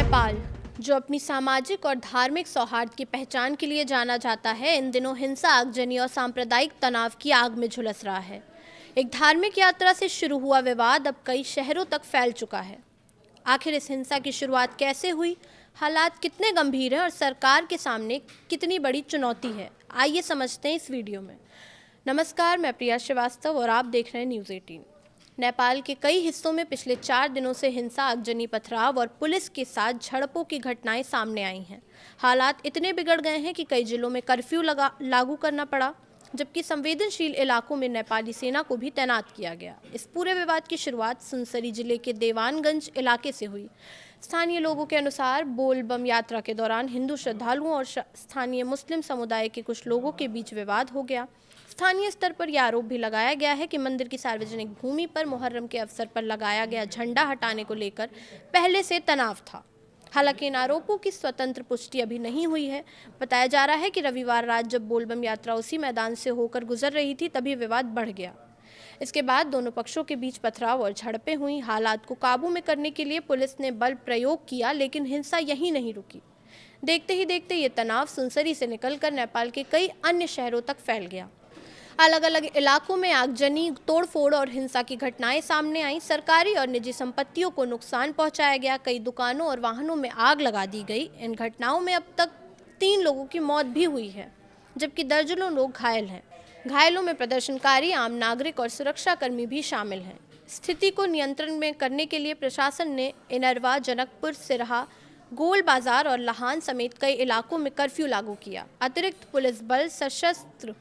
नेपाल, जो अपनी सामाजिक और धार्मिक सौहार्द की पहचान के लिए जाना जाता है, इन दिनों हिंसा, आगजनी और सांप्रदायिक तनाव की आग में झुलस रहा है। एक धार्मिक यात्रा से शुरू हुआ विवाद अब कई शहरों तक फैल चुका है। आखिर इस हिंसा की शुरुआत कैसे हुई, हालात कितने गंभीर हैं और सरकार के सामने कितनी बड़ी चुनौती है, आइए समझते हैं इस वीडियो में। नमस्कार, मैं प्रिया श्रीवास्तव और आप देख रहे हैं न्यूज़ 18। नेपाल के कई हिस्सों में पिछले 4 दिनों से हिंसा, आगजनी, पथराव और पुलिस के साथ झड़पों की घटनाएं सामने आई हैं। हालात इतने बिगड़ गए हैं कि कई जिलों में कर्फ्यू लागू करना पड़ा, जबकि संवेदनशील इलाकों में नेपाली सेना को भी तैनात किया गया। इस पूरे विवाद की शुरुआत सुनसरी जिले के देवानगंज इलाके से हुई। स्थानीय लोगों के अनुसार बोलबम यात्रा के दौरान हिंदू श्रद्धालुओं और स्थानीय मुस्लिम समुदाय के कुछ लोगों के बीच विवाद हो गया। स्थानीय स्तर पर यह आरोप भी लगाया गया है कि मंदिर की सार्वजनिक भूमि पर मुहर्रम के अवसर पर लगाया गया झंडा हटाने को लेकर पहले से तनाव था। हालांकि इन आरोपों की स्वतंत्र पुष्टि अभी नहीं हुई है। बताया जा रहा है कि रविवार रात जब बोलबम यात्रा उसी मैदान से होकर गुजर रही थी, तभी विवाद बढ़ गया। इसके बाद दोनों पक्षों के बीच पथराव और झड़पें हुई। हालात को काबू में करने के लिए पुलिस ने बल प्रयोग किया, लेकिन हिंसा यहीं नहीं रुकी। देखते ही देखते ये तनाव सुनसरी से निकलकर नेपाल के कई अन्य शहरों तक फैल गया। अलग अलग इलाकों में आगजनी, तोड़फोड़ और हिंसा की घटनाएं सामने आई। सरकारी और निजी संपत्तियों को नुकसान पहुंचाया गया। कई दुकानों और वाहनों में आग लगा दी गई। इन घटनाओं में अब तक 3 लोगों की मौत भी हुई है, जबकि दर्जनों लोग घायल हैं। घायलों में प्रदर्शनकारी, आम नागरिक और सुरक्षाकर्मी भी शामिल हैं। स्थिति को नियंत्रण में करने के लिए प्रशासन ने इनरवा, जनकपुर, सिरहा, गोल बाजार और लाहान समेत कई इलाकों में कर्फ्यू लागू किया। अतिरिक्त पुलिस बल, सशस्त्र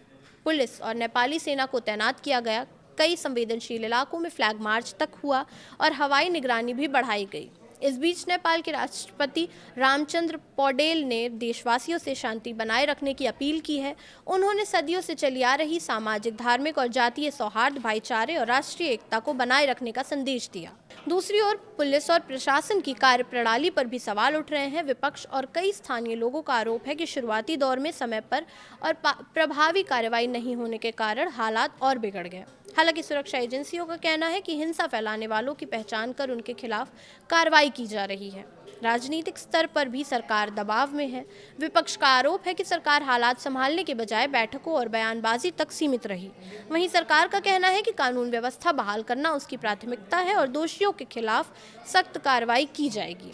पुलिस और नेपाली सेना को तैनात किया गया। कई संवेदनशील इलाकों में फ्लैग मार्च तक हुआ और हवाई निगरानी भी बढ़ाई गई। इस बीच नेपाल के राष्ट्रपति रामचंद्र पौडेल ने देशवासियों से शांति बनाए रखने की अपील की है। उन्होंने सदियों से चली आ रही सामाजिक, धार्मिक और जातीय सौहार्द, भाईचारे और राष्ट्रीय एकता को बनाए रखने का संदेश दिया। दूसरी ओर पुलिस और प्रशासन की कार्यप्रणाली पर भी सवाल उठ रहे हैं। विपक्ष और कई स्थानीय लोगों का आरोप है कि शुरुआती दौर में समय पर और प्रभावी कार्रवाई नहीं होने के कारण हालात और बिगड़ गए। हालांकि सुरक्षा एजेंसियों का कहना है कि हिंसा फैलाने वालों की पहचान कर उनके खिलाफ कार्रवाई की जा रही है। राजनीतिक स्तर पर भी सरकार दबाव में है। विपक्ष का आरोप है कि सरकार हालात संभालने के बजाय बैठकों और बयानबाजी तक सीमित रही। वहीं सरकार का कहना है कि कानून व्यवस्था बहाल करना उसकी प्राथमिकता है और दोषियों के खिलाफ सख्त कार्रवाई की जाएगी।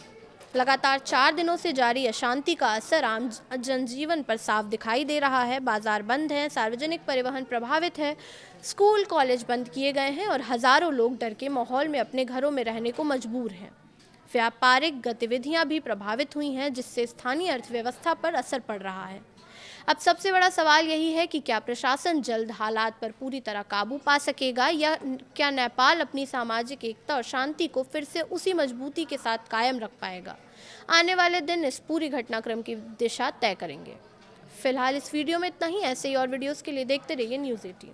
लगातार 4 दिनों से जारी अशांति का असर आम जनजीवन पर साफ दिखाई दे रहा है। बाजार बंद हैं, सार्वजनिक परिवहन प्रभावित है, स्कूल कॉलेज बंद किए गए हैं और हजारों लोग डर के माहौल में अपने घरों में रहने को मजबूर हैं। व्यापारिक गतिविधियां भी प्रभावित हुई हैं, जिससे स्थानीय अर्थव्यवस्था पर असर पड़ रहा है। अब सबसे बड़ा सवाल यही है कि क्या प्रशासन जल्द हालात पर पूरी तरह काबू पा सकेगा, या क्या नेपाल अपनी सामाजिक एकता और शांति को फिर से उसी मजबूती के साथ कायम रख पाएगा। आने वाले दिन इस पूरी घटनाक्रम की दिशा तय करेंगे। फिलहाल इस वीडियो में इतना ही। ऐसे ही और वीडियोस के लिए देखते रहिए न्यूज़ 18।